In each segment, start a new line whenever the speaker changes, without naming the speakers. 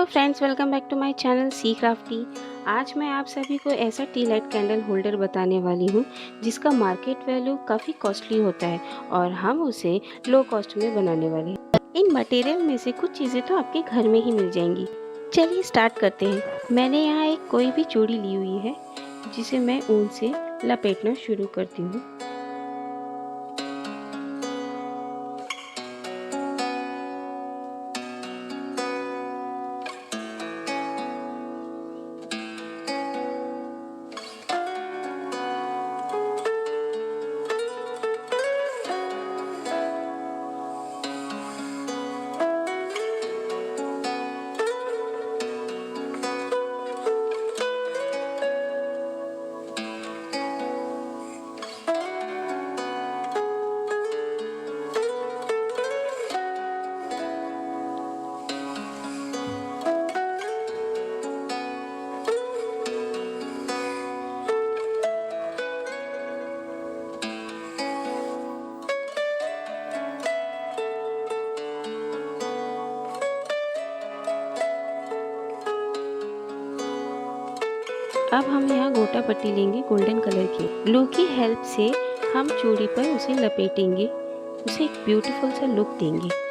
Friends, welcome back to my channel C crafty. आज मैं आप सभी को ऐसा टी लाइट कैंडल होल्डर बताने वाली हूँ जिसका मार्केट वैल्यू काफ़ी कॉस्टली होता है और हम उसे लो कॉस्ट में बनाने वाले हैं। इन मटेरियल में से कुछ चीज़ें तो आपके घर में ही मिल जाएंगी। चलिए स्टार्ट करते हैं। मैंने यहाँ एक कोई भी चूड़ी ली हुई है जिसे मैं ऊन से लपेटना शुरू करती हूँ। अब हम यहाँ गोटा पट्टी लेंगे गोल्डन कलर की। ग्लू की हेल्प से हम चूड़ी पर उसे लपेटेंगे, उसे एक ब्यूटीफुल सा लुक देंगे।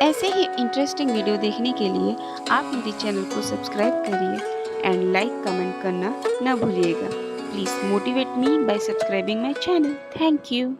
ऐसे ही इंटरेस्टिंग वीडियो देखने के लिए आप मेरे चैनल को सब्सक्राइब करिए एंड लाइक कमेंट करना ना भूलिएगा। Please motivate me bye subscribing my channel. Thank you.